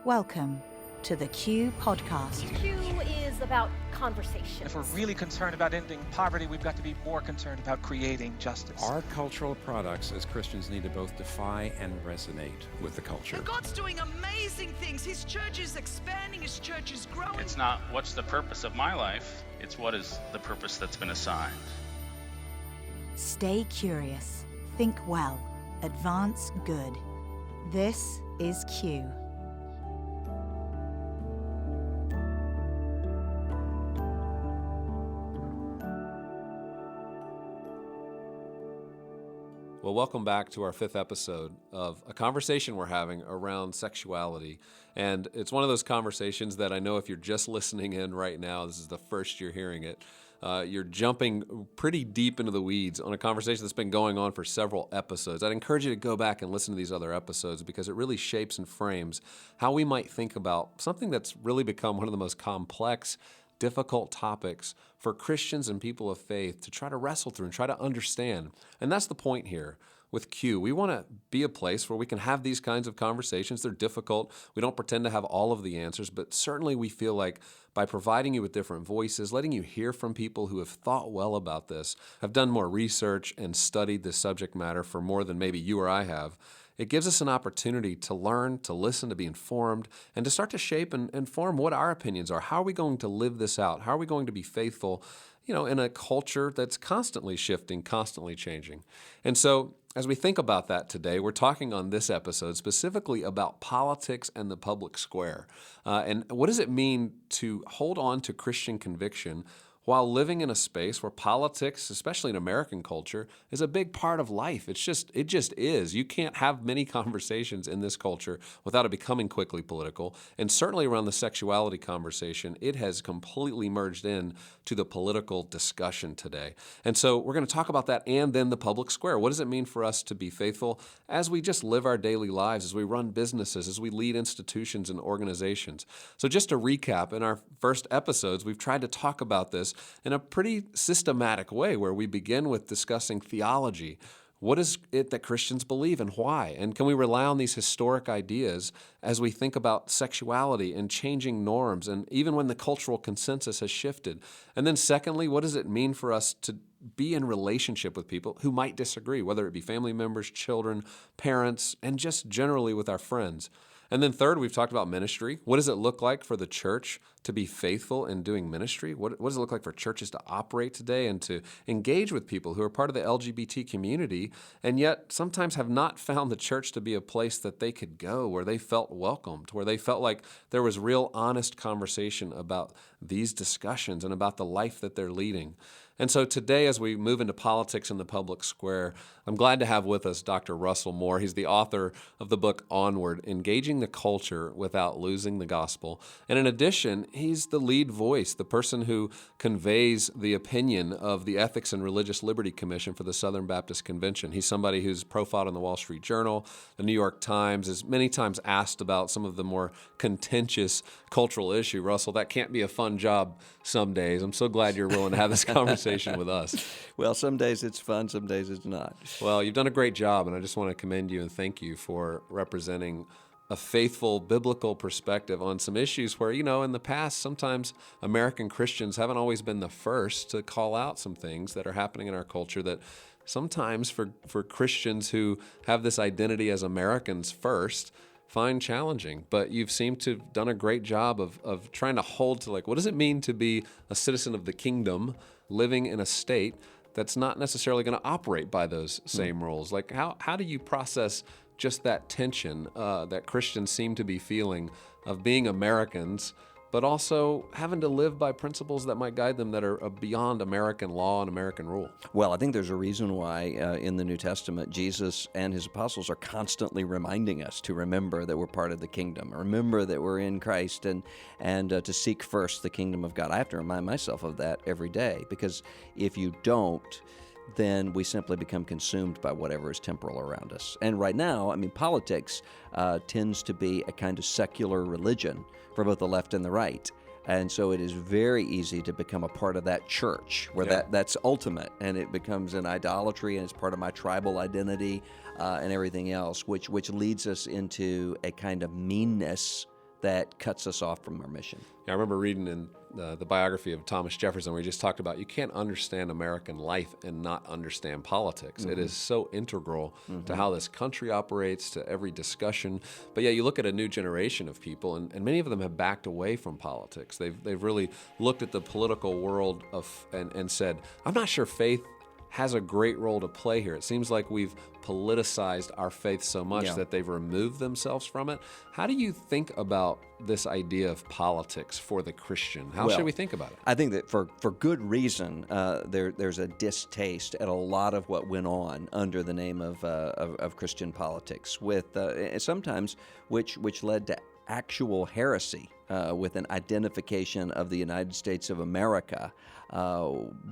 Welcome to the Q Podcast. Q is about conversation. If we're really concerned about ending poverty, we've got to be more concerned about creating justice. Our cultural products as Christians need to both defy and resonate with the culture. And God's doing amazing things. His church is expanding, His church is growing. It's not what's the purpose of my life, it's what is the purpose that's been assigned. Stay curious, think well, advance good. This is Q. Well, welcome back to our fifth episode of a conversation we're having around sexuality. And it's one of those conversations that I know if you're just listening in right now, this is the first you're hearing it, you're jumping pretty deep into the weeds on a conversation that's been going on for several episodes. I'd encourage you to go back and listen to these other episodes because it really shapes and frames how we might think about something that's really become one of the most complex, difficult topics for Christians and people of faith to try to wrestle through and try to understand. And that's the point here with Q. We want to be a place where we can have these kinds of conversations. They're difficult. We don't pretend to have all of the answers, but certainly we feel like by providing you with different voices, letting you hear from people who have thought well about this, have done more research and studied this subject matter for more than maybe you or I have, it gives us an opportunity to learn, to listen, to be informed, and to start to shape and form what our opinions are. How are we going to live this out? How are we going to be faithful, in a culture that's constantly shifting, constantly changing? And so as we think about that today, we're talking on this episode specifically about politics and the public square. And what does it mean to hold on to Christian conviction while living in a space where politics, especially in American culture, is a big part of life? It just is. You can't have many conversations in this culture without it becoming quickly political. And certainly around the sexuality conversation, it has completely merged in to the political discussion today. And so we're going to talk about that and then the public square. What does it mean for us to be faithful as we just live our daily lives, as we run businesses, as we lead institutions and organizations? So just to recap, in our first episodes, we've tried to talk about this in a pretty systematic way where we begin with discussing theology. What is it that Christians believe and why? And can we rely on these historic ideas as we think about sexuality and changing norms and even when the cultural consensus has shifted? And then secondly, what does it mean for us to be in relationship with people who might disagree, whether it be family members, children, parents, and just generally with our friends? And then third, we've talked about ministry. What does it look like for the church to be faithful in doing ministry? What does it look like for churches to operate today and to engage with people who are part of the LGBT community and yet sometimes have not found the church to be a place that they could go, where they felt welcomed, where they felt like there was real honest conversation about these discussions and about the life that they're leading? And so today, as we move into politics in the public square, I'm glad to have with us Dr. Russell Moore. He's the author of the book Onward, Engaging the Culture Without Losing the Gospel. And in addition, he's the lead voice, the person who conveys the opinion of the Ethics and Religious Liberty Commission for the Southern Baptist Convention. He's somebody who's profiled in the Wall Street Journal, the New York Times, is many times asked about some of the more contentious cultural issue. Russell, that can't be a fun job some days. I'm so glad you're willing to have this conversation with us. Well, some days it's fun, some days it's not. Well, you've done a great job, and I just want to commend you and thank you for representing a faithful biblical perspective on some issues where, in the past, sometimes American Christians haven't always been the first to call out some things that are happening in our culture that sometimes for Christians who have this identity as Americans first find challenging. But you've seemed to have done a great job of trying to hold to, what does it mean to be a citizen of the kingdom living in a state that's not necessarily going to operate by those same rules? How do you process just that tension that Christians seem to be feeling of being Americans, but also having to live by principles that might guide them that are beyond American law and American rule? Well, I think there's a reason why in the New Testament, Jesus and his apostles are constantly reminding us to remember that we're part of the kingdom, remember that we're in Christ, and to seek first the kingdom of God. I have to remind myself of that every day, because if you don't, then we simply become consumed by whatever is temporal around us. And right now, politics tends to be a kind of secular religion for both the left and the right. And so it is very easy to become a part of that church where that's ultimate, and it becomes an idolatry, and it's part of my tribal identity and everything else, which leads us into a kind of meanness that cuts us off from our mission. Yeah, I remember reading in the biography of Thomas Jefferson where he just talked about you can't understand American life and not understand politics. It is so integral to how this country operates, to every discussion. But yeah, you look at a new generation of people, and many of them have backed away from politics. They've really looked at the political world and said, I'm not sure faith has a great role to play here. It seems like we've politicized our faith so much that they've removed themselves from it. How do you think about this idea of politics for the Christian? How should we think about it? I think that for good reason, there's a distaste at a lot of what went on under the name of Christian politics, with sometimes which led to actual heresy, with an identification of the United States of America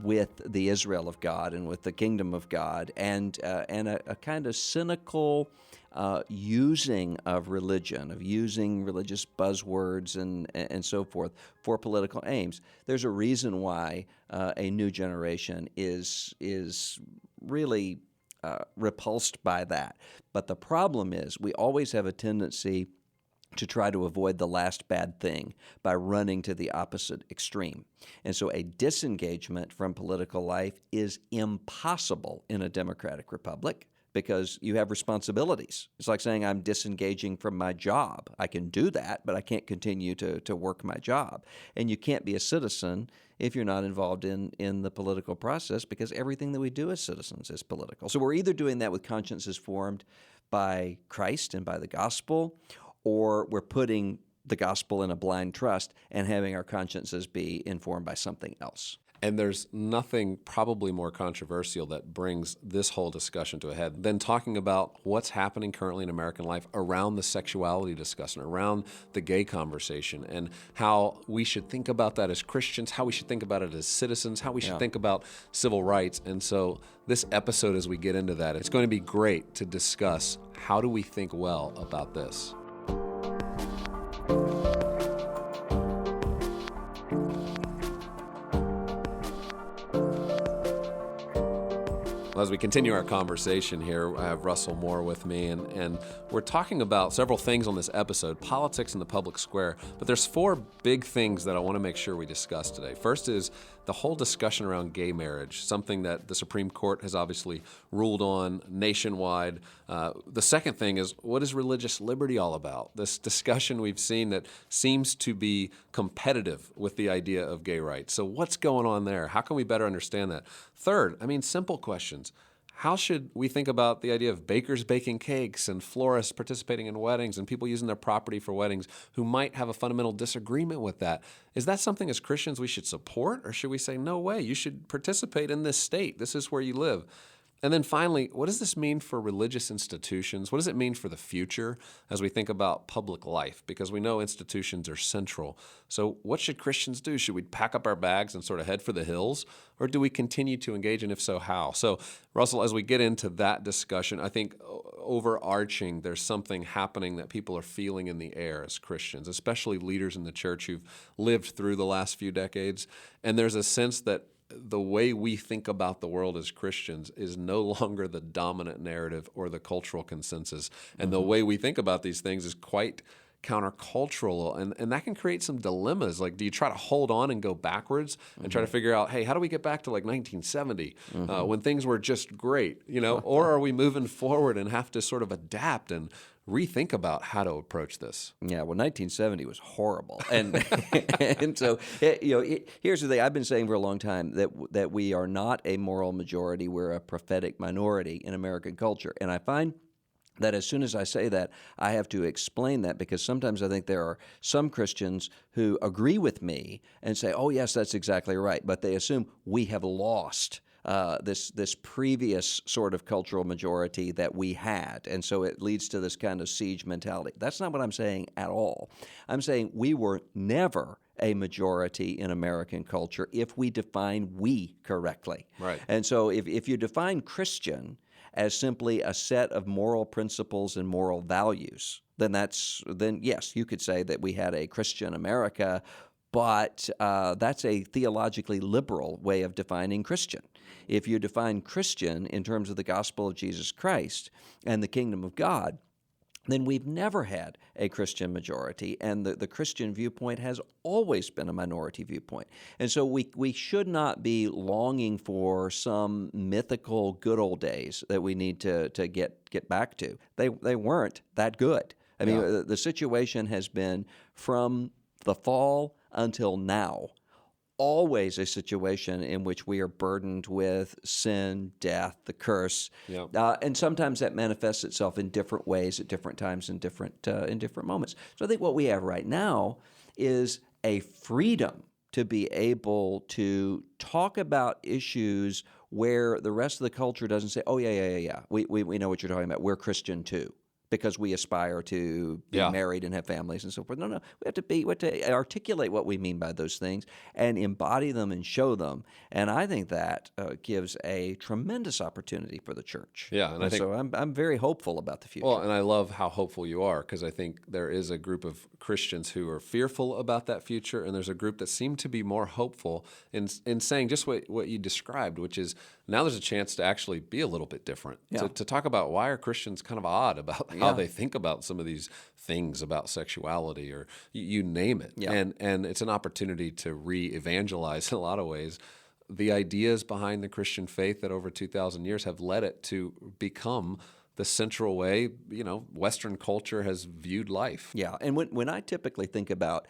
with the Israel of God and with the kingdom of God, and a kind of cynical using of religion, of using religious buzzwords and so forth for political aims. There's a reason why a new generation is really repulsed by that. But the problem is we always have a tendency to try to avoid the last bad thing by running to the opposite extreme. And so a disengagement from political life is impossible in a democratic republic because you have responsibilities. It's like saying I'm disengaging from my job. I can do that, but I can't continue to work my job. And you can't be a citizen if you're not involved in the political process, because everything that we do as citizens is political. So we're either doing that with consciences formed by Christ and by the gospel, or we're putting the gospel in a blind trust and having our consciences be informed by something else. And there's nothing probably more controversial that brings this whole discussion to a head than talking about what's happening currently in American life around the sexuality discussion, around the gay conversation, and how we should think about that as Christians, how we should think about it as citizens, how we should think about civil rights. And so this episode, as we get into that, it's going to be great to discuss how do we think well about this. As we continue our conversation here, I have Russell Moore with me, and we're talking about several things on this episode, politics in the public square, but there's four big things that I want to make sure we discuss today. First is the whole discussion around gay marriage, something that the Supreme Court has obviously ruled on nationwide. The second thing is, what is religious liberty all about? This discussion we've seen that seems to be competitive with the idea of gay rights. So what's going on there? How can we better understand that? Third, simple questions. How should we think about the idea of bakers baking cakes and florists participating in weddings and people using their property for weddings who might have a fundamental disagreement with that? Is that something as Christians we should support, or should we say, no way, you should participate in this state. This is where you live. And then finally, what does this mean for religious institutions? What does it mean for the future as we think about public life? Because we know institutions are central. So what should Christians do? Should we pack up our bags and sort of head for the hills? Or do we continue to engage, and if so, how? So, Russell, as we get into that discussion, I think overarching, there's something happening that people are feeling in the air as Christians, especially leaders in the church who've lived through the last few decades. And there's a sense that the way we think about the world as Christians is no longer the dominant narrative or the cultural consensus. And the way we think about these things is quite countercultural, and that can create some dilemmas. Like, do you try to hold on and go backwards and try to figure out, hey, how do we get back to like 1970 when things were just great, or are we moving forward and have to sort of adapt and rethink about how to approach this? Yeah, well, 1970 was horrible, and and so here's the thing. I've been saying for a long time that we are not a moral majority; we're a prophetic minority in American culture, and I find that as soon as I say that, I have to explain that, because sometimes I think there are some Christians who agree with me and say, "Oh, yes, that's exactly right," but they assume we have lost this previous sort of cultural majority that we had, and so it leads to this kind of siege mentality. That's not what I'm saying at all. I'm saying we were never a majority in American culture if we define we correctly. Right. And so if you define Christian as simply a set of moral principles and moral values, then yes, you could say that we had a Christian America, but that's a theologically liberal way of defining Christian. If you define Christian in terms of the gospel of Jesus Christ and the kingdom of God, then we've never had a Christian majority, and the Christian viewpoint has always been a minority viewpoint. And so we should not be longing for some mythical good old days that we need to get back to. They weren't that good. I mean, the situation has been from the fall until now always a situation in which we are burdened with sin, death, the curse, and sometimes that manifests itself in different ways at different times in different moments. So I think what we have right now is a freedom to be able to talk about issues where the rest of the culture doesn't say, "Oh yeah, we know what you're talking about. We're Christian too." Because we aspire to be married and have families and so forth. No, we have to articulate what we mean by those things and embody them and show them. And I think that gives a tremendous opportunity for the church. Yeah, and I think, so I'm very hopeful about the future. Well, and I love how hopeful you are, because I think there is a group of Christians who are fearful about that future, and there's a group that seem to be more hopeful in saying just what you described, which is now there's a chance to actually be a little bit different. To talk about why are Christians kind of odd about how they think about some of these things about sexuality, or you name it. And it's an opportunity to re-evangelize in a lot of ways the ideas behind the Christian faith that over 2,000 years have led it to become the central way, Western culture has viewed life. Yeah, and when I typically think about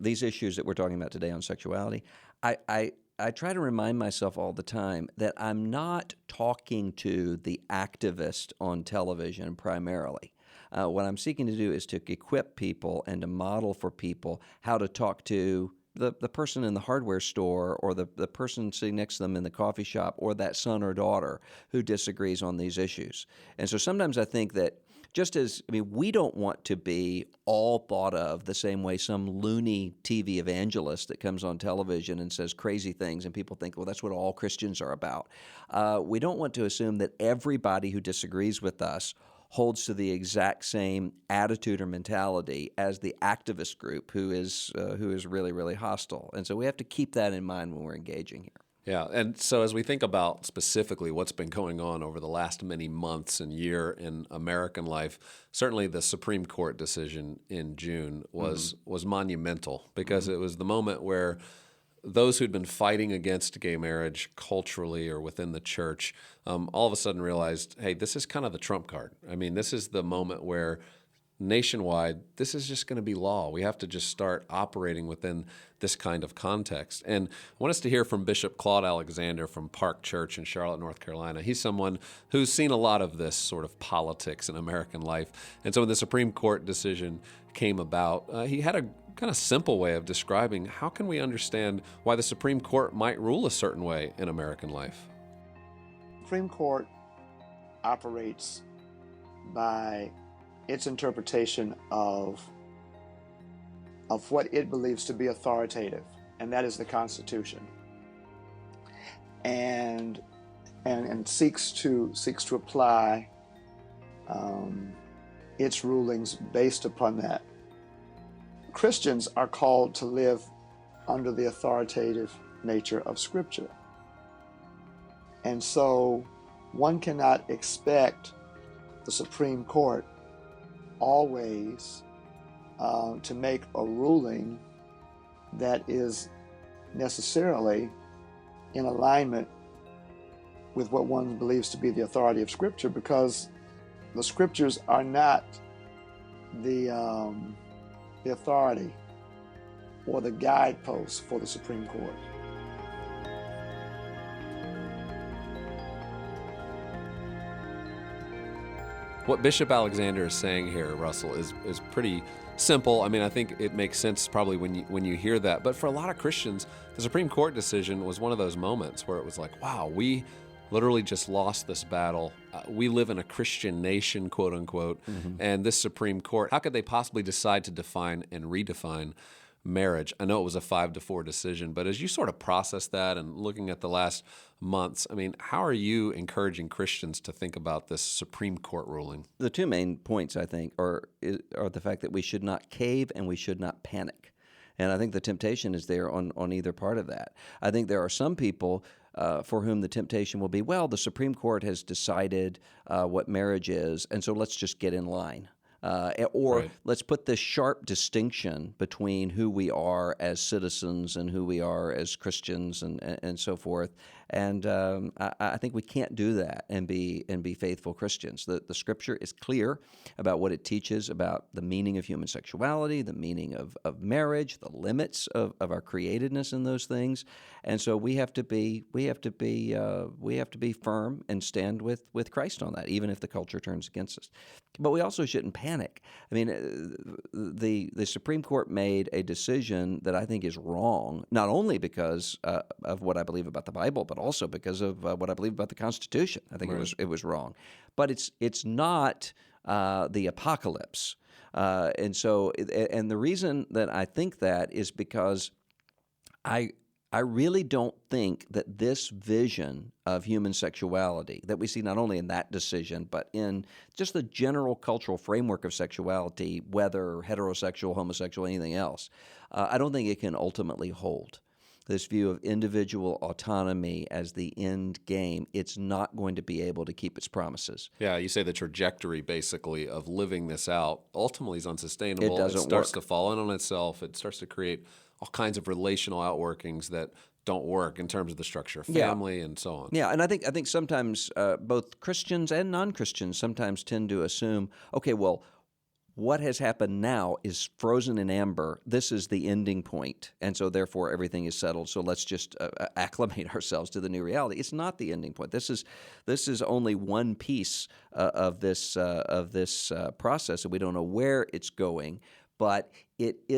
these issues that we're talking about today on sexuality, I try to remind myself all the time that I'm not talking to the activist on television primarily. What I'm seeking to do is to equip people and to model for people how to talk to the person in the hardware store, or the person sitting next to them in the coffee shop, or that son or daughter who disagrees on these issues. And so sometimes I think that we don't want to be all thought of the same way some loony TV evangelist that comes on television and says crazy things, and people think, well, that's what all Christians are about. We don't want to assume that everybody who disagrees with us holds to the exact same attitude or mentality as the activist group who is really, really hostile. And so we have to keep that in mind when we're engaging here. Yeah, and so as we think about specifically what's been going on over the last many months and year in American life, certainly the Supreme Court decision in June was monumental, because it was the moment where those who'd been fighting against gay marriage culturally or within the church all of a sudden realized, hey, this is kind of the trump card. I mean, this is the moment where nationwide, this is just going to be law. We have to just start operating within this kind of context. And I want us to hear from Bishop Claude Alexander from Park Church in Charlotte, North Carolina. He's someone who's seen a lot of this sort of politics in American life. And so when the Supreme Court decision came about, he had a kind of simple way of describing how can we understand why the Supreme Court might rule a certain way in American life. Supreme Court operates by its interpretation of what it believes to be authoritative, and that is the Constitution, and seeks to apply its rulings based upon that. Christians are called to live under the authoritative nature of Scripture, and so one cannot expect the Supreme Court always to make a ruling that is necessarily in alignment with what one believes to be the authority of Scripture, because the Scriptures are not the authority or the guideposts for the Supreme Court. What Bishop Alexander is saying here, Russell, is pretty simple. I mean, I think it makes sense probably when you hear that. But for a lot of Christians, the Supreme Court decision was one of those moments where it was like, wow, we literally just lost this battle. We live in a Christian nation, quote unquote, and this Supreme Court, how could they possibly decide to define and redefine marriage? I know it was a 5-4 decision, but as you sort of process that and looking at the last months, I mean, how are you encouraging Christians to think about this Supreme Court ruling? The two main points, I think, are the fact that we should not cave and we should not panic. And I think the temptation is there on either part of that. I think there are some people for whom the temptation will be, well, the Supreme Court has decided what marriage is, and so let's just get in line. Or Right. let's put this sharp distinction between who we are as citizens and who we are as Christians and so forth. And I think we can't do that and be faithful Christians. The Scripture is clear about what it teaches about the meaning of human sexuality, the meaning of marriage, the limits of our createdness in those things. And so we have to be firm and stand with Christ on that, even if the culture turns against us. But we also shouldn't panic. I mean, the Supreme Court made a decision that I think is wrong, not only because of what I believe about the Bible, but also because of what I believe about the Constitution. I think it was wrong. But it's not the apocalypse. And the reason that I think that is because I really don't think that this vision of human sexuality that we see not only in that decision, but in just the general cultural framework of sexuality, whether heterosexual, homosexual, anything else, I don't think it can ultimately hold. This view of individual autonomy as the end game, it's not going to be able to keep its promises. Yeah, you say the trajectory basically of living this out ultimately is unsustainable. It doesn't starts work. to fall in on itself. It starts to create all kinds of relational outworkings that don't work in terms of the structure of family and so on. Yeah, and I think sometimes both Christians and non-Christians sometimes tend to assume, okay, well, what has happened now is frozen in amber. This is the ending point, and so therefore everything is settled. So let's just acclimate ourselves to the new reality. It's not the ending point. This is only one piece of this process, and we don't know where it's going. But it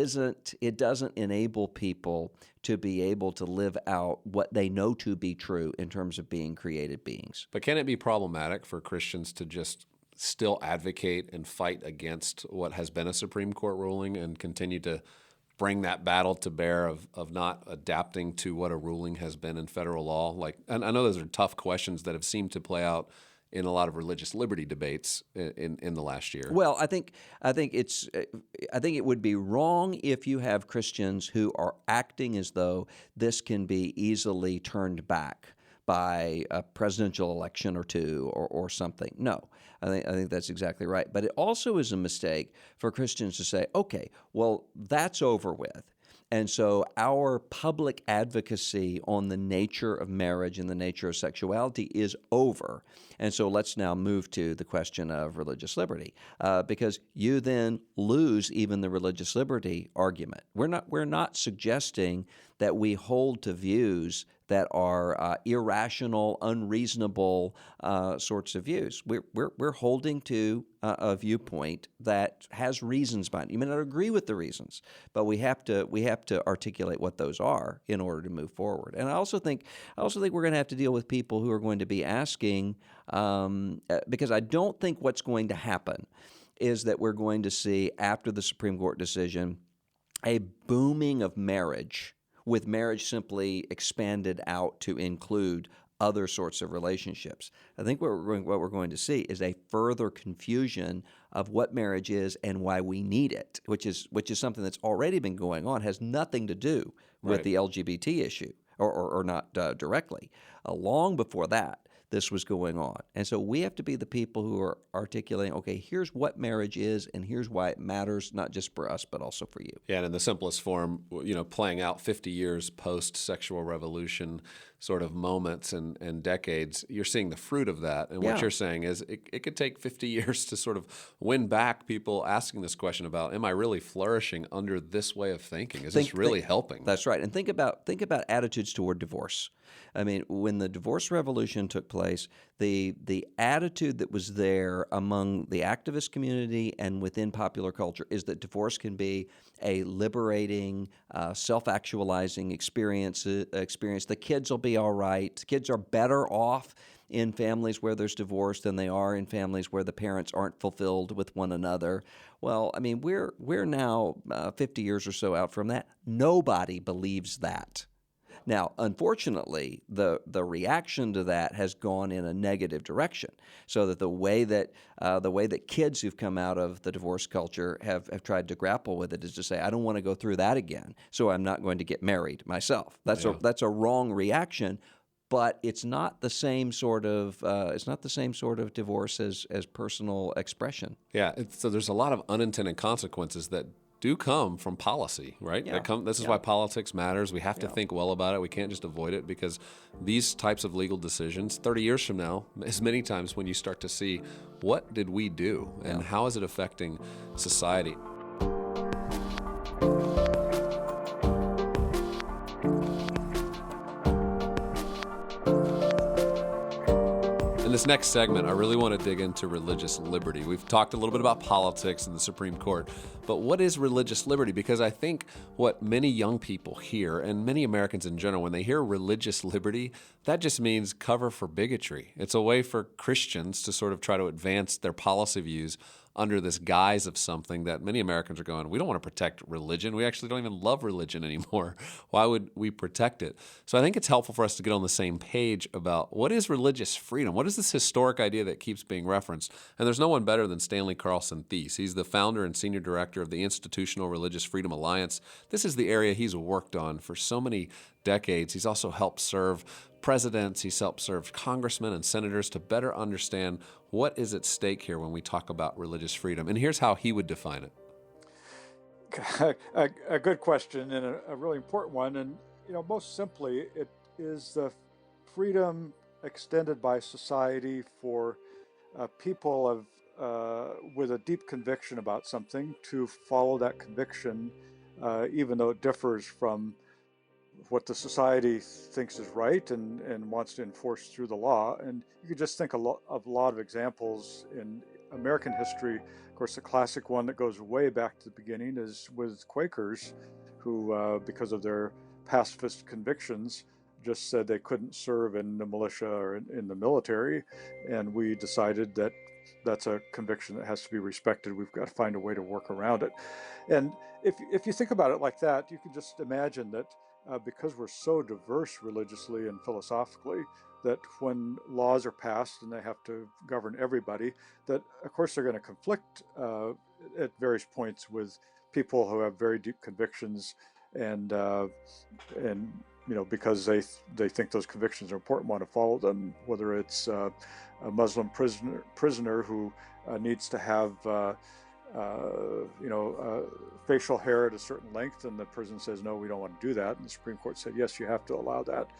doesn't enable people to be able to live out what they know to be true in terms of being created beings. But can it be problematic for Christians to just still advocate and fight against what has been a Supreme Court ruling and continue to bring that battle to bear of not adapting to what a ruling has been in federal law? And I know those are tough questions that have seemed to play out in a lot of religious liberty debates in the last year. Well, I think it would be wrong if you have Christians who are acting as though this can be easily turned back by a presidential election or two or something. No, I think that's exactly right. But it also is a mistake for Christians to say, okay, well, that's over with. And so our public advocacy on the nature of marriage and the nature of sexuality is over. And so let's now move to the question of religious liberty, because you then lose even the religious liberty argument. We're not suggesting that we hold to views that are irrational, unreasonable sorts of views. We're holding to a viewpoint that has reasons behind it. You may not agree with the reasons, but we have to articulate what those are in order to move forward. And I also think we're going to have to deal with people who are going to be asking, because I don't think what's going to happen is that we're going to see after the Supreme Court decision a booming of marriage, with marriage simply expanded out to include other sorts of relationships. I think what we're going to see is a further confusion of what marriage is and why we need it, which is something that's already been going on, has nothing to do with the LGBT issue, or not directly. Long before that, this was going on. And so we have to be the people who are articulating, okay, here's what marriage is and here's why it matters, not just for us, but also for you. Yeah, and in the simplest form, playing out 50 years post-sexual revolution sort of moments and decades, you're seeing the fruit of that. And what you're saying is it could take 50 years to sort of win back people asking this question about, am I really flourishing under this way of thinking? Is this really helping? That's right. And think about attitudes toward divorce. I mean, when the divorce revolution took place, the attitude that was there among the activist community and within popular culture is that divorce can be a liberating, self-actualizing experience. The kids will be all right. Kids are better off in families where there's divorce than they are in families where the parents aren't fulfilled with one another. Well, I mean, we're now 50 years or so out from that. Nobody believes that. Now, unfortunately, the reaction to that has gone in a negative direction, so that the way that kids who've come out of the divorce culture have tried to grapple with it is to say, I don't want to go through that again, so I'm not going to get married myself. That's a wrong reaction. but it's not the same sort of divorce as personal expression. Yeah, so there's a lot of unintended consequences that do come from policy, right? Yeah. This is why politics matters. We have to think well about it. We can't just avoid it, because these types of legal decisions, 30 years from now, as many times when you start to see, what did we do and how is it affecting society? In this next segment, I really want to dig into religious liberty. We've talked a little bit about politics and the Supreme Court, but what is religious liberty? Because I think what many young people hear, and many Americans in general, when they hear religious liberty, that just means cover for bigotry. It's a way for Christians to sort of try to advance their policy views under this guise of something that many Americans are going, we don't want to protect religion. We actually don't even love religion anymore. Why would we protect it? So I think it's helpful for us to get on the same page about what is religious freedom? What is this historic idea that keeps being referenced? And there's no one better than Stanley Carlson Thies. He's the founder and senior director of the Institutional Religious Freedom Alliance. This is the area he's worked on for so many decades. He's also helped serve presidents, he's helped serve congressmen and senators to better understand what is at stake here when we talk about religious freedom. And here's how he would define it. A good question, and a really important one. And most simply, it is the freedom extended by society for people with a deep conviction about something to follow that conviction, even though it differs from what the society thinks is right and wants to enforce through the law. And you could just think of a lot of examples in American history. Of course, the classic one that goes way back to the beginning is with Quakers, who, because of their pacifist convictions, just said they couldn't serve in the militia or in the military. And we decided that that's a conviction that has to be respected. We've got to find a way to work around it. And if you think about it like that, you can just imagine that because we're so diverse religiously and philosophically, that when laws are passed and they have to govern everybody, that of course they're going to conflict at various points with people who have very deep convictions, and because they think those convictions are important, want to follow them. Whether it's a Muslim prisoner who needs to have facial hair at a certain length, and the prison says, no, we don't want to do that. And the Supreme Court said, yes, you have to allow that,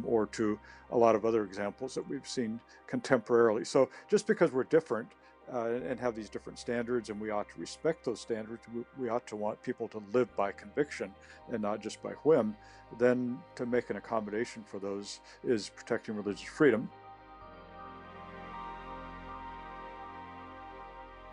or to a lot of other examples that we've seen contemporarily. So just because we're different and have these different standards, and we ought to respect those standards, we ought to want people to live by conviction and not just by whim, then to make an accommodation for those is protecting religious freedom.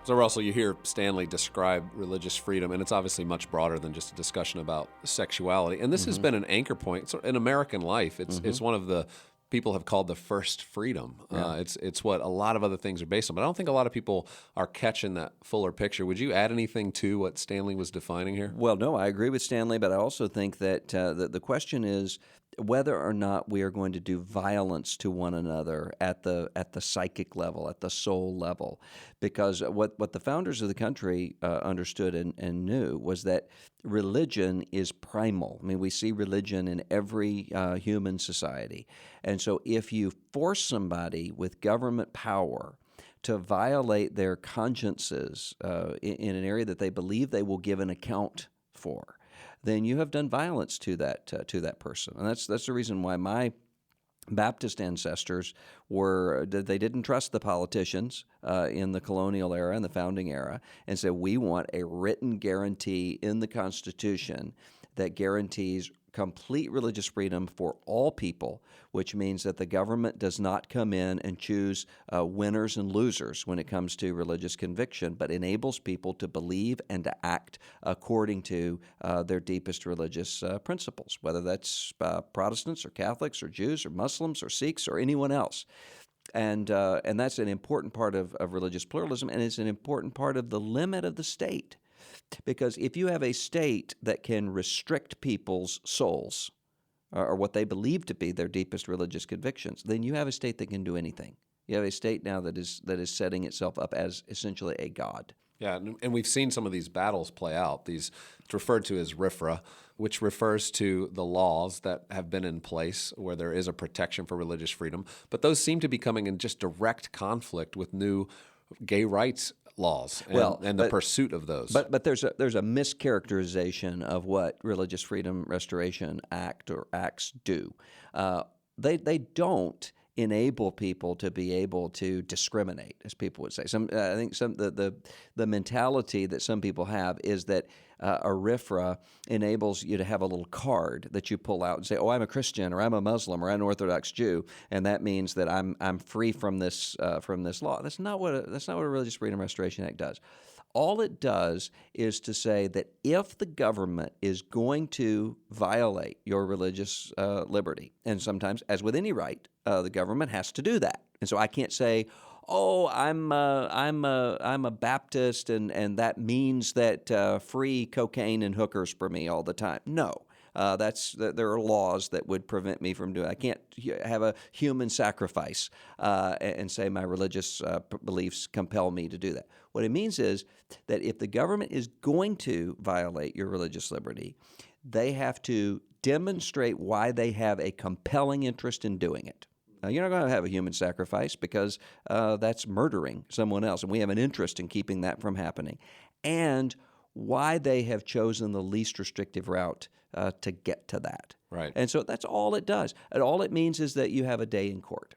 So Russell, you hear Stanley describe religious freedom, and it's obviously much broader than just a discussion about sexuality. And this has been an anchor point in American life. It's one of the people have called the first freedom. It's what a lot of other things are based on. But I don't think a lot of people are catching that fuller picture. Would you add anything to what Stanley was defining here? Well, no, I agree with Stanley, but I also think that the question is whether or not we are going to do violence to one another at the psychic level, at the soul level. Because what the founders of the country understood and knew was that religion is primal. I mean, we see religion in every human society. And so if you force somebody with government power to violate their consciences in an area that they believe they will give an account for, then you have done violence to that person. And that's the reason why my Baptist ancestors they didn't trust the politicians in the colonial era and the founding era, and said, we want a written guarantee in the Constitution that guarantees complete religious freedom for all people, which means that the government does not come in and choose winners and losers when it comes to religious conviction, but enables people to believe and to act according to their deepest religious principles, whether that's Protestants or Catholics or Jews or Muslims or Sikhs or anyone else. And that's an important part of religious pluralism, and it's an important part of the limit of the state. Because if you have a state that can restrict people's souls or what they believe to be their deepest religious convictions, then you have a state that can do anything. You have a state now that is setting itself up as essentially a god. Yeah, and we've seen some of these battles play out. It's referred to as RFRA, which refers to the laws that have been in place where there is a protection for religious freedom. But those seem to be coming in just direct conflict with new gay rights laws and the pursuit of those. But there's a mischaracterization of what Religious Freedom Restoration Act or acts do. They don't enable people to be able to discriminate, as people would say. I think the mentality that some people have is that a RFRA enables you to have a little card that you pull out and say, "Oh, I'm a Christian, or I'm a Muslim, or I'm an Orthodox Jew," and that means that I'm free from this law. That's not what a Religious Freedom Restoration Act does. All it does is to say that if the government is going to violate your religious liberty, and sometimes, as with any right, the government has to do that. And so I can't say, "Oh, I'm a Baptist, and that means that free cocaine and hookers for me all the time." No. There are laws that would prevent me from doing it. I can't have a human sacrifice and say my religious beliefs compel me to do that. What it means is that if the government is going to violate your religious liberty, they have to demonstrate why they have a compelling interest in doing it. Now, you're not going to have a human sacrifice because that's murdering someone else, and we have an interest in keeping that from happening. And why they have chosen the least restrictive route to get to that. Right. And so that's all it does. And all it means is that you have a day in court.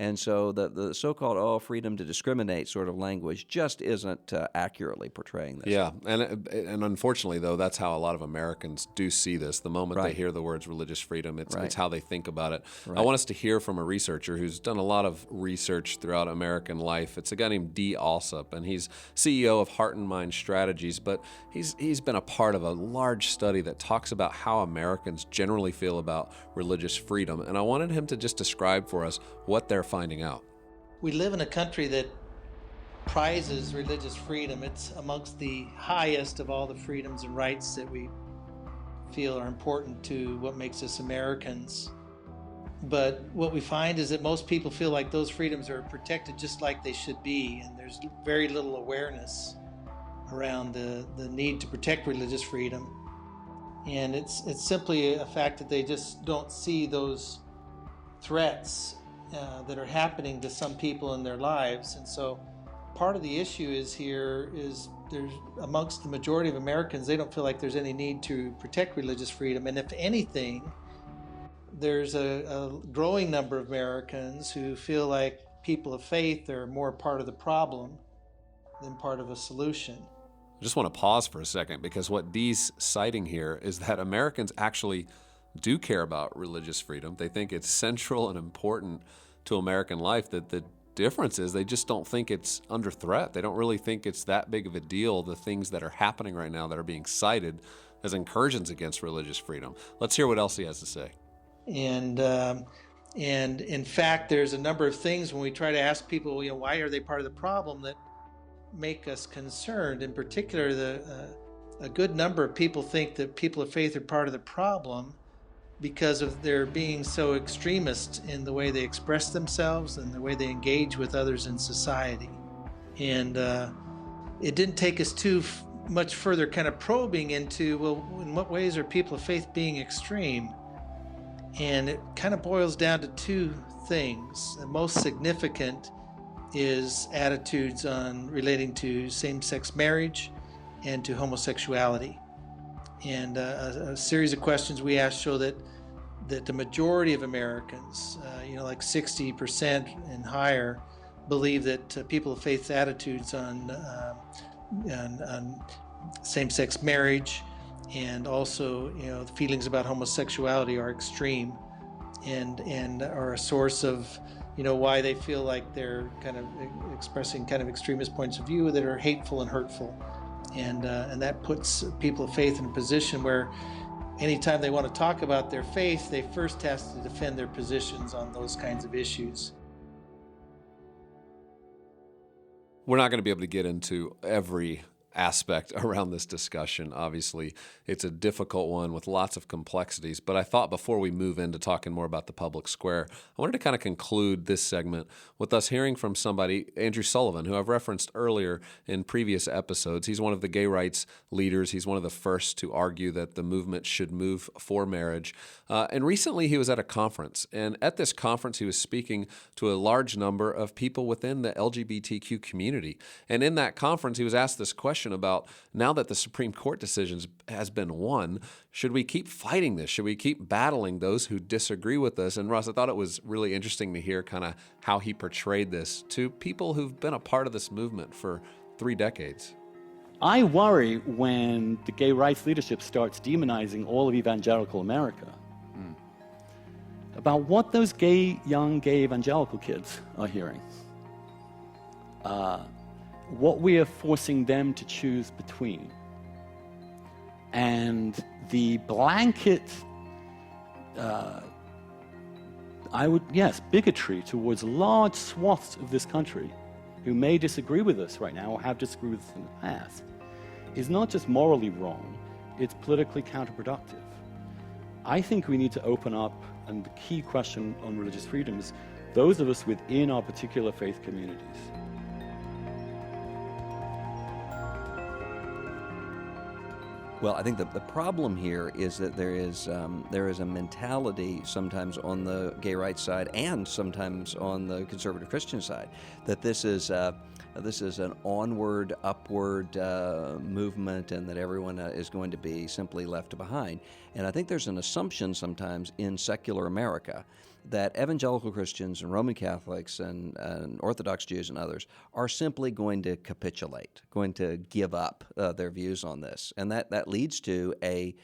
And so the so-called freedom to discriminate sort of language just isn't accurately portraying this. Yeah, and unfortunately, though, that's how a lot of Americans do see this. The moment they hear the words religious freedom, it's how they think about it. Right. I want us to hear from a researcher who's done a lot of research throughout American life. It's a guy named Dee Alsop, and he's CEO of Heart and Mind Strategies, but he's been a part of a large study that talks about how Americans generally feel about religious freedom. And I wanted him to just describe for us what they're finding out. We live in a country that prizes religious freedom. It's amongst the highest of all the freedoms and rights that we feel are important to what makes us Americans. But what we find is that most people feel like those freedoms are protected just like they should be, and there's very little awareness around the need to protect religious freedom. And it's simply a fact that they just don't see those threats that are happening to some people in their lives. And so part of the issue is there's amongst the majority of Americans, they don't feel like there's any need to protect religious freedom. And if anything, there's a growing number of Americans who feel like people of faith are more part of the problem than part of a solution. I just want to pause for a second, because what Dee's citing here is that Americans actually do care about religious freedom. They think it's central and important to American life. That the difference is they just don't think it's under threat. They don't really think it's that big of a deal, the things that are happening right now that are being cited as incursions against religious freedom. Let's hear what else he has to say. And in fact, there's a number of things when we try to ask people, why are they part of the problem, that make us concerned. In particular, a good number of people think that people of faith are part of the problem because of their being so extremist in the way they express themselves and the way they engage with others in society. And it didn't take us too much further kind of probing into, well, in what ways are people of faith being extreme? And it kind of boils down to two things. The most significant is attitudes on relating to same-sex marriage and to homosexuality. And a series of questions we asked show that the majority of Americans, like 60% and higher, believe that people of faith's attitudes on same-sex marriage and also, the feelings about homosexuality are extreme and are a source of, why they feel like they're kind of expressing kind of extremist points of view that are hateful and hurtful. And that puts people of faith in a position where anytime they want to talk about their faith, they first have to defend their positions on those kinds of issues. We're not going to be able to get into every aspect around this discussion. Obviously, it's a difficult one with lots of complexities, but I thought before we move into talking more about the public square, I wanted to kind of conclude this segment with us hearing from somebody, Andrew Sullivan, who I've referenced earlier in previous episodes. He's one of the gay rights leaders. He's one of the first to argue that the movement should move for marriage. And recently he was at a conference, and at this conference he was speaking to a large number of people within the LGBTQ community. And in that conference he was asked this question about, now that the Supreme Court decision has been won, should we keep fighting this? Should we keep battling those who disagree with us? And Russ, I thought it was really interesting to hear kind of how he portrayed this to people who've been a part of this movement for 3 decades. I worry when the gay rights leadership starts demonizing all of evangelical America about what those young gay evangelical kids are hearing. What we are forcing them to choose between. And the blanket, bigotry towards large swaths of this country who may disagree with us right now or have disagreed with us in the past is not just morally wrong, it's politically counterproductive. I think we need to open up, and the key question on religious freedom is those of us within our particular faith communities. Well, I think the problem here is that there is a mentality sometimes on the gay rights side and sometimes on the conservative Christian side that this is an onward, upward movement, and that everyone is going to be simply left behind. And I think there's an assumption sometimes in secular America that evangelical Christians and Roman Catholics and Orthodox Jews and others are simply going to capitulate, going to give up their views on this. And that leads to a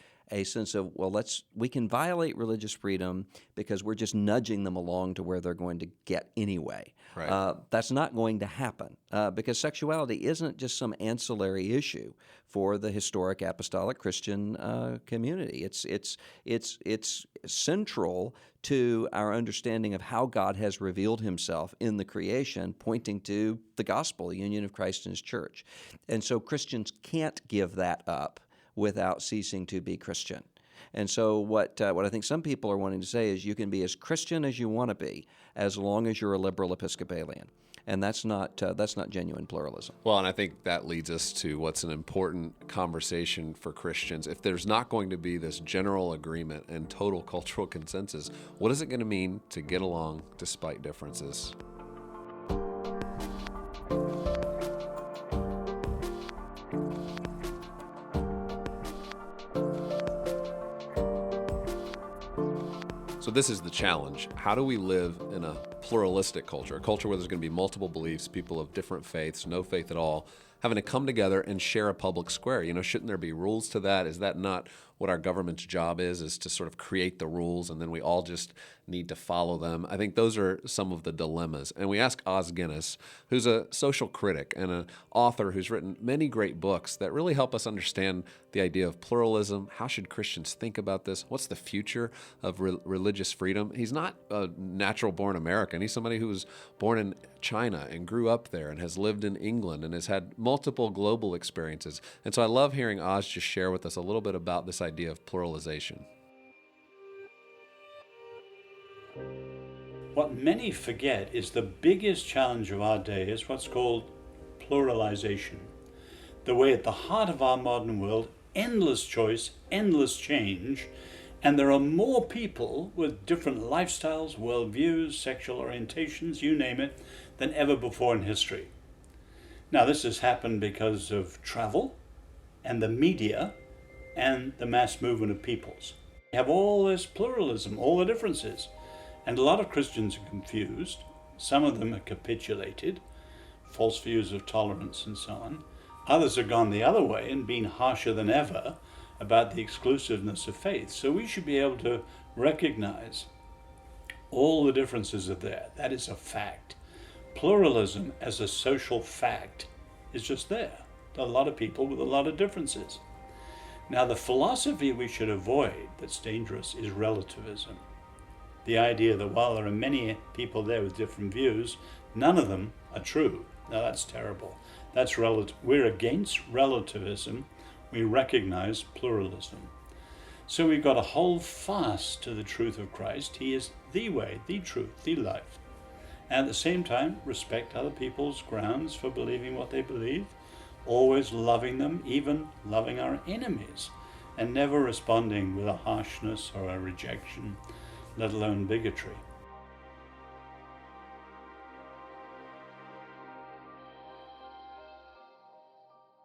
sense of, well, we can violate religious freedom because we're just nudging them along to where they're going to get anyway. Right. That's not going to happen because sexuality isn't just some ancillary issue for the historic apostolic Christian community. It's central to our understanding of how God has revealed himself in the creation, pointing to the gospel, the union of Christ and his church. And so Christians can't give that up without ceasing to be Christian. And so what I think some people are wanting to say is you can be as Christian as you want to be as long as you're a liberal Episcopalian. And that's not genuine pluralism. Well, and I think that leads us to what's an important conversation for Christians. If there's not going to be this general agreement and total cultural consensus, what is it going to mean to get along despite differences? So this is the challenge. How do we live in a pluralistic culture, a culture where there's going to be multiple beliefs, people of different faiths, no faith at all, having to come together and share a public square? You know, shouldn't there be rules to that? Is that not what our government's job is to sort of create the rules and then we all just need to follow them? I think those are some of the dilemmas. And we ask Os Guinness, who's a social critic and an author who's written many great books that really help us understand the idea of pluralism. How should Christians think about this? What's the future of religious freedom? He's not a natural-born American. He's somebody who was born in China and grew up there and has lived in England and has had multiple global experiences. And so I love hearing Os just share with us a little bit about this idea of pluralization. What many forget is the biggest challenge of our day is what's called pluralization. The way at the heart of our modern world, endless choice, endless change, and there are more people with different lifestyles, worldviews, sexual orientations, you name it, than ever before in history. Now, this has happened because of travel and the media and the mass movement of peoples. We have all this pluralism, all the differences. And a lot of Christians are confused. Some of them are capitulated, false views of tolerance and so on. Others have gone the other way and been harsher than ever about the exclusiveness of faith. So we should be able to recognize all the differences are there. That is a fact. Pluralism as a social fact is just there. There are a lot of people with a lot of differences. Now, the philosophy we should avoid that's dangerous is relativism. The idea that while there are many people there with different views, none of them are true. Now, that's terrible. That's we're against relativism. We recognize pluralism. So we've got to hold fast to the truth of Christ. He is the way, the truth, the life. And at the same time, respect other people's grounds for believing what they believe, always loving them, even loving our enemies, and never responding with a harshness or a rejection, let alone bigotry.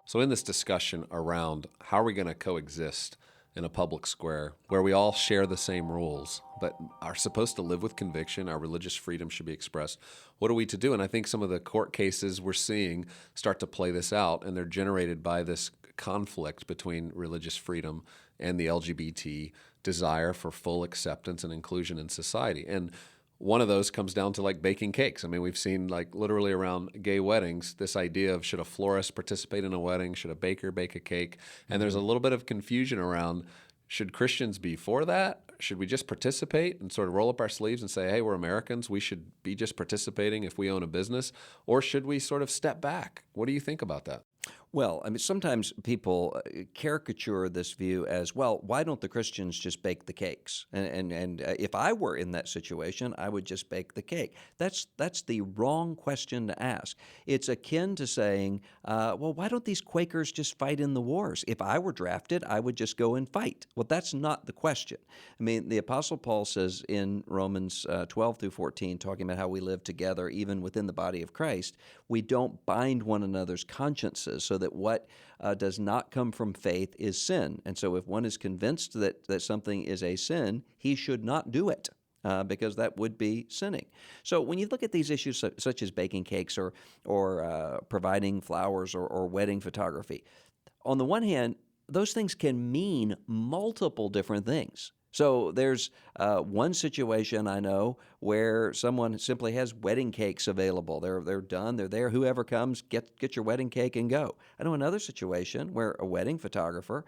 So in this discussion around how are we going to coexist in a public square where we all share the same rules but are supposed to live with conviction, our religious freedom should be expressed, what are we to do? And I think some of the court cases we're seeing start to play this out, and they're generated by this conflict between religious freedom and the LGBT desire for full acceptance and inclusion in society. And one of those comes down to like baking cakes. I mean, we've seen like literally around gay weddings, this idea of should a florist participate in a wedding? Should a baker bake a cake? And there's a little bit of confusion around, should Christians be for that? Should we just participate and sort of roll up our sleeves and say, hey, we're Americans, we should be just participating if we own a business? Or should we sort of step back? What do you think about that? Well, I mean, sometimes people caricature this view as, well, why don't the Christians just bake the cakes? And if I were in that situation, I would just bake the cake. That's the wrong question to ask. It's akin to saying, well, why don't these Quakers just fight in the wars? If I were drafted, I would just go and fight. Well, that's not the question. I mean, the Apostle Paul says in Romans 12 through 14, talking about how we live together even within the body of Christ, we don't bind one another's consciences so that what does not come from faith is sin. And so if one is convinced that something is a sin, he should not do it. Because that would be sinning. So when you look at these issues such as baking cakes or providing flowers or wedding photography, on the one hand, those things can mean multiple different things. So there's one situation I know where someone simply has wedding cakes available. They're done. They're there. Whoever comes, get your wedding cake and go. I know another situation where a wedding photographer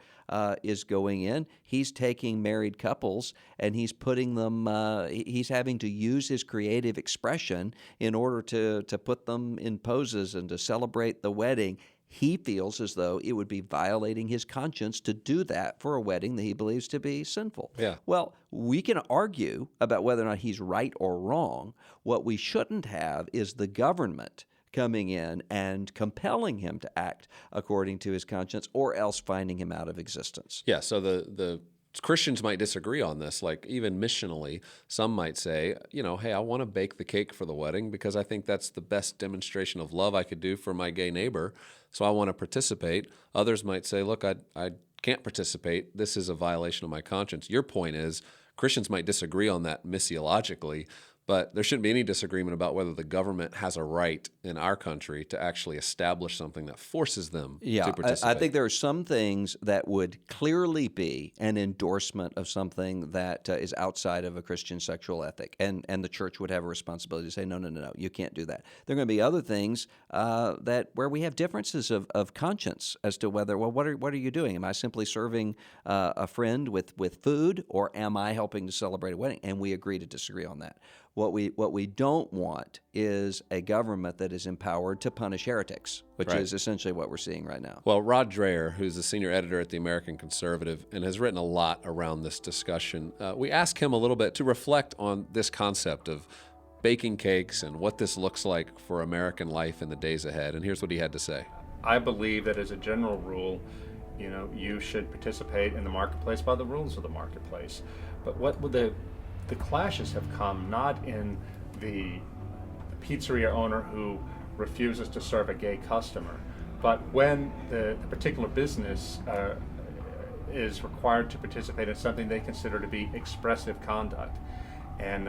is going in. He's taking married couples and he's putting them. He's having to use his creative expression in order to put them in poses and to celebrate the wedding. He feels as though it would be violating his conscience to do that for a wedding that he believes to be sinful. Yeah. Well, we can argue about whether or not he's right or wrong. What we shouldn't have is the government coming in and compelling him to act according to his conscience or else finding him out of existence. Yeah, so the Christians might disagree on this, like even missionally, some might say, hey, I want to bake the cake for the wedding because I think that's the best demonstration of love I could do for my gay neighbor, so I want to participate. Others might say, look, I can't participate. This is a violation of my conscience. Your point is Christians might disagree on that missiologically, but there shouldn't be any disagreement about whether the government has a right in our country to actually establish something that forces them to participate. I think there are some things that would clearly be an endorsement of something that is outside of a Christian sexual ethic, and the church would have a responsibility to say, no, you can't do that. There are going to be other things where we have differences of conscience as to whether, well, what are you doing? Am I simply serving a friend with food, or am I helping to celebrate a wedding? And we agree to disagree on that. What we don't want is a government that is empowered to punish heretics, which is essentially what we're seeing right now. Well, Rod Dreher, who's the senior editor at the American Conservative and has written a lot around this discussion, we asked him a little bit to reflect on this concept of baking cakes and what this looks like for American life in the days ahead. And here's what he had to say. I believe that as a general rule, you should participate in the marketplace by the rules of the marketplace. But what would the clashes have come not in the pizzeria owner who refuses to serve a gay customer, but when the particular business is required to participate in something they consider to be expressive conduct. And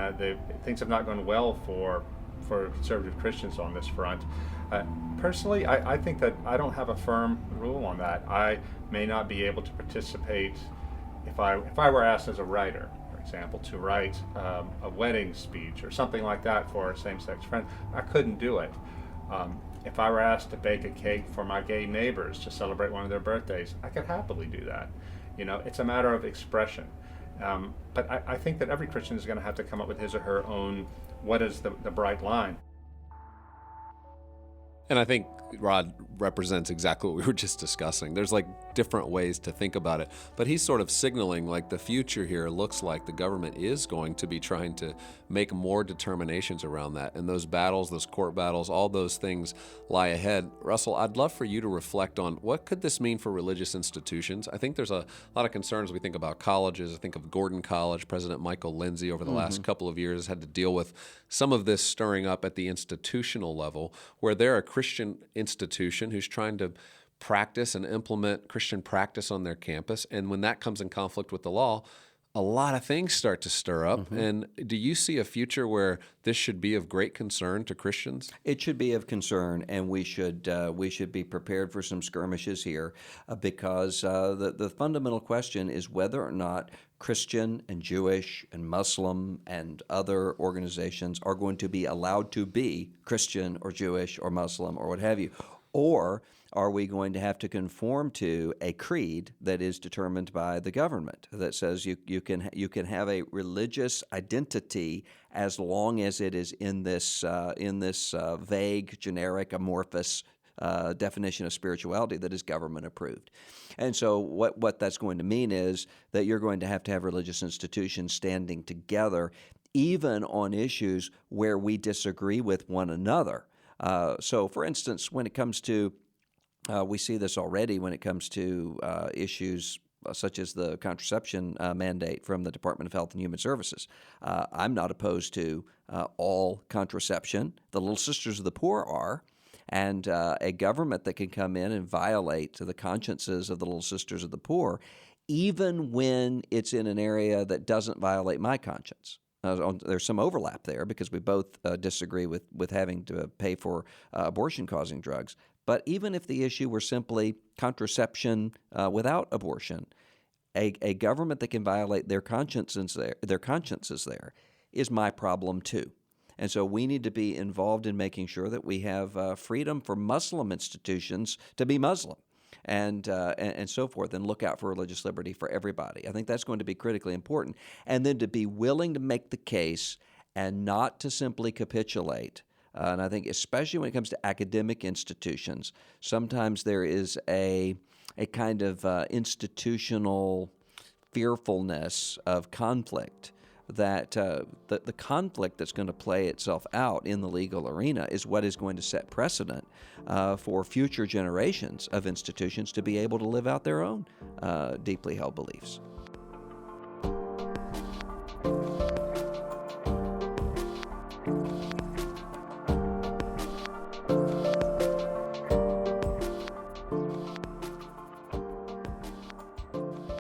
things have not gone well for conservative Christians on this front. Personally, I think that I don't have a firm rule on that. I may not be able to participate if I were asked as a writer, example, to write a wedding speech or something like that for a same-sex friend. I couldn't do it. If I were asked to bake a cake for my gay neighbors to celebrate one of their birthdays, I could happily do that. It's a matter of expression. But I think that every Christian is going to have to come up with his or her own, what is the bright line. And I think Rod represents exactly what we were just discussing. There's like different ways to think about it, but he's sort of signaling like the future here looks like the government is going to be trying to make more determinations around that. And those battles, those court battles, all those things lie ahead. Russell, I'd love for you to reflect on what could this mean for religious institutions? I think there's a lot of concerns. We think about colleges. I think of Gordon College. President Michael Lindsay over the last couple of years has had to deal with some of this stirring up at the institutional level, where they're a Christian institution who's trying to practice and implement Christian practice on their campus. And when that comes in conflict with the law, a lot of things start to stir up. And do you see a future where this should be of great concern to Christians? It should be of concern, and we should be prepared for some skirmishes here, because the fundamental question is whether or not Christian and Jewish and Muslim and other organizations are going to be allowed to be Christian or Jewish or Muslim or what have you. Or are we going to have to conform to a creed that is determined by the government that says you can have a religious identity as long as it is in this vague, generic, amorphous definition of spirituality that is government approved? And so what that's going to mean is that you're going to have religious institutions standing together even on issues where we disagree with one another. So, for instance, when it comes to we see this already when it comes to issues such as the contraception mandate from the Department of Health and Human Services. I'm not opposed to all contraception. The Little Sisters of the Poor are. And a government that can come in and violate the consciences of the Little Sisters of the Poor, even when it's in an area that doesn't violate my conscience. There's some overlap there because we both disagree with having to pay for abortion-causing drugs. But even if the issue were simply contraception without abortion, a government that can violate their consciences there is my problem too. And so we need to be involved in making sure that we have freedom for Muslim institutions to be Muslim and so forth, and look out for religious liberty for everybody. I think that's going to be critically important. And then to be willing to make the case and not to simply capitulate. And I think especially when it comes to academic institutions, sometimes there is a kind of institutional fearfulness of conflict that the conflict that's going to play itself out in the legal arena is what is going to set precedent for future generations of institutions to be able to live out their own deeply held beliefs.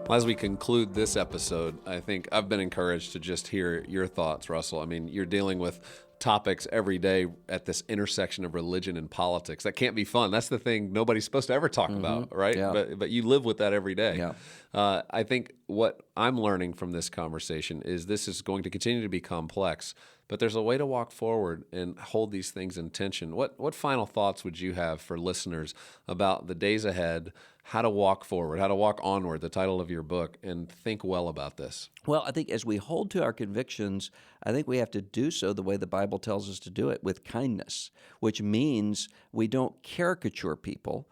As we conclude this episode, I think I've been encouraged to just hear your thoughts, Russell. I mean, you're dealing with topics every day at this intersection of religion and politics. That can't be fun. That's the thing nobody's supposed to ever talk about, right? Yeah. But you live with that every day. Yeah. I think what I'm learning from this conversation is this is going to continue to be complex, but there's a way to walk forward and hold these things in tension. What final thoughts would you have for listeners about the days ahead, how to walk forward, how to walk onward, the title of your book, and think well about this? Well, I think as we hold to our convictions, I think we have to do so the way the Bible tells us to do it, with kindness, which means we don't caricature people.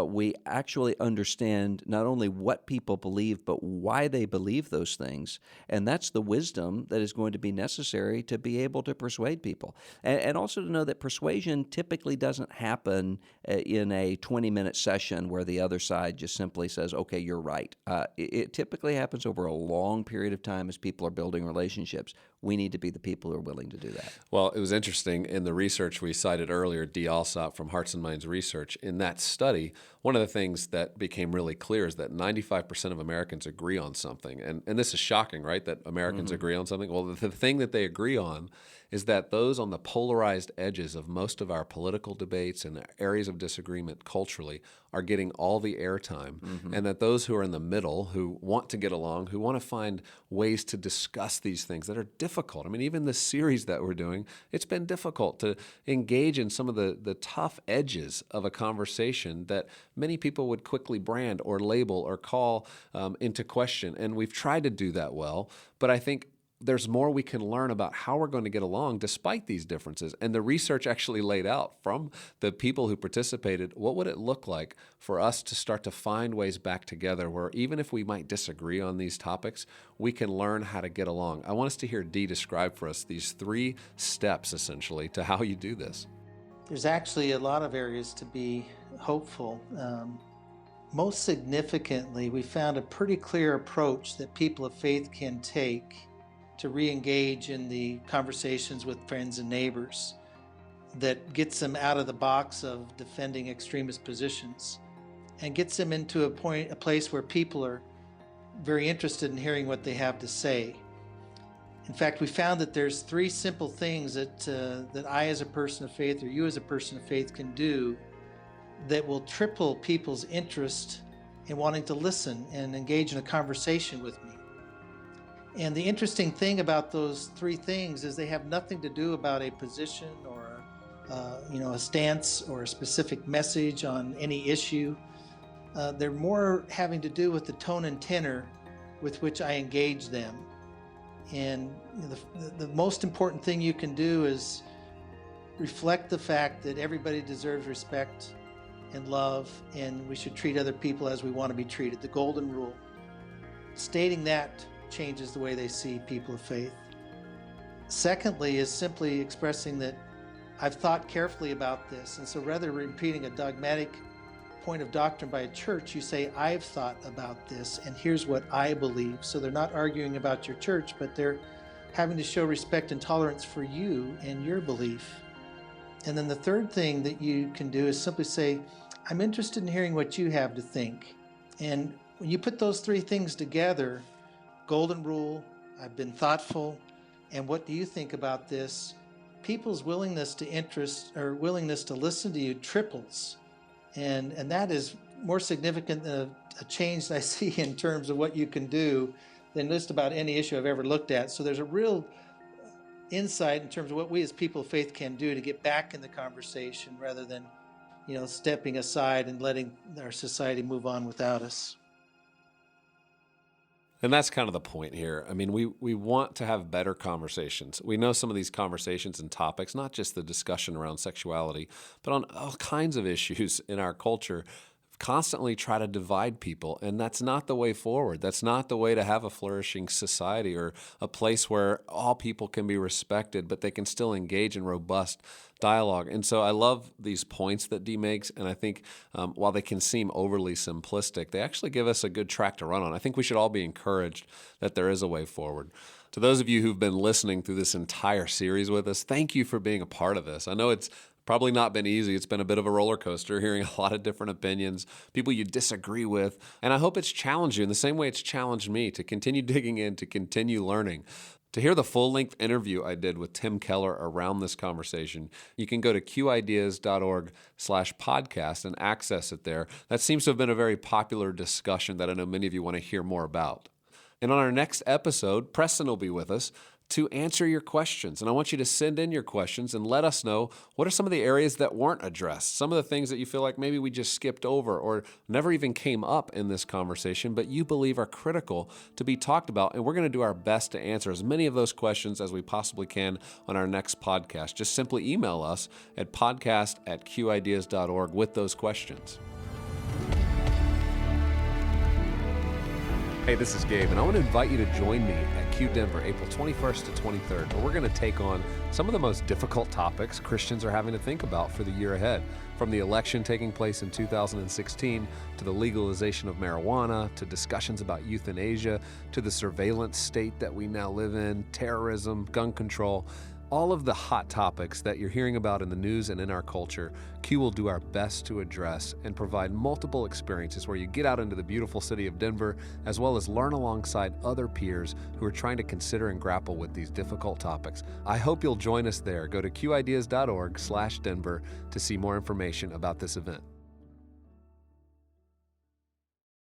We actually understand not only what people believe, but why they believe those things. And that's the wisdom that is going to be necessary to be able to persuade people. And also to know that persuasion typically doesn't happen in a 20-minute session where the other side just simply says, okay, you're right. It typically happens over a long period of time as people are building relationships. We need to be the people who are willing to do that. Well, it was interesting in the research we cited earlier, Dee Alsop from Hearts and Minds Research. In that study, one of the things that became really clear is that 95% of Americans agree on something. And this is shocking, right, that Americans agree on something? Well, the thing that they agree on is that those on the polarized edges of most of our political debates and areas of disagreement culturally are getting all the airtime, and that those who are in the middle, who want to get along, who want to find ways to discuss these things that are difficult. I mean, even the series that we're doing, it's been difficult to engage in some of the tough edges of a conversation that many people would quickly brand or label or call into question. And we've tried to do that well, but I think there's more we can learn about how we're going to get along despite these differences. And the research actually laid out from the people who participated, what would it look like for us to start to find ways back together where even if we might disagree on these topics, we can learn how to get along. I want us to hear Dee describe for us these 3 steps, essentially, to how you do this. There's actually a lot of areas to be hopeful. Most significantly, we found a pretty clear approach that people of faith can take to re-engage in the conversations with friends and neighbors that gets them out of the box of defending extremist positions and gets them into a place where people are very interested in hearing what they have to say. In fact, we found that there's 3 simple things that I as a person of faith or you as a person of faith can do that will triple people's interest in wanting to listen and engage in a conversation with me. And the interesting thing about those 3 things is they have nothing to do about a position or a stance or a specific message on any issue. They're more having to do with the tone and tenor with which I engage them. And the most important thing you can do is reflect the fact that everybody deserves respect and love, and we should treat other people as we want to be treated. The golden rule. Stating that changes the way they see people of faith. Secondly is simply expressing that I've thought carefully about this, and so rather than repeating a dogmatic point of doctrine by a church, you say, I've thought about this, and here's what I believe. So they're not arguing about your church, but they're having to show respect and tolerance for you and your belief. And then the third thing that you can do is simply say, I'm interested in hearing what you have to think. And when you put those 3 things together, golden rule, I've been thoughtful, and what do you think about this? People's willingness to listen to you triples. And that is more significant than a change that I see in terms of what you can do than just about any issue I've ever looked at. So there's a real insight in terms of what we as people of faith can do to get back in the conversation rather than stepping aside and letting our society move on without us. And that's kind of the point here. I mean, we want to have better conversations. We know some of these conversations and topics, not just the discussion around sexuality, but on all kinds of issues in our culture, constantly try to divide people. And that's not the way forward. That's not the way to have a flourishing society or a place where all people can be respected, but they can still engage in robust dialogue. And so I love these points that Dee makes, and I think while they can seem overly simplistic, they actually give us a good track to run on. I think we should all be encouraged that there is a way forward. To those of you who've been listening through this entire series with us, thank you for being a part of this. I know it's probably not been easy. It's been a bit of a roller coaster, hearing a lot of different opinions, people you disagree with, and I hope it's challenged you in the same way it's challenged me to continue digging in, to continue learning. To hear the full-length interview I did with Tim Keller around this conversation, you can go to qideas.org/podcast and access it there. That seems to have been a very popular discussion that I know many of you want to hear more about. And on our next episode, Preston will be with us to answer your questions. And I want you to send in your questions and let us know what are some of the areas that weren't addressed, some of the things that you feel like maybe we just skipped over or never even came up in this conversation, but you believe are critical to be talked about. And we're going to do our best to answer as many of those questions as we possibly can on our next podcast. Just simply email us at podcast@qideas.org with those questions. Hey, this is Gabe, and I want to invite you to join me at Q Denver, April 21st to 23rd, where we're going to take on some of the most difficult topics Christians are having to think about for the year ahead. From the election taking place in 2016, to the legalization of marijuana, to discussions about euthanasia, to the surveillance state that we now live in, terrorism, gun control. All of the hot topics that you're hearing about in the news and in our culture, Q will do our best to address and provide multiple experiences where you get out into the beautiful city of Denver, as well as learn alongside other peers who are trying to consider and grapple with these difficult topics. I hope you'll join us there. Go to qideas.org/Denver to see more information about this event.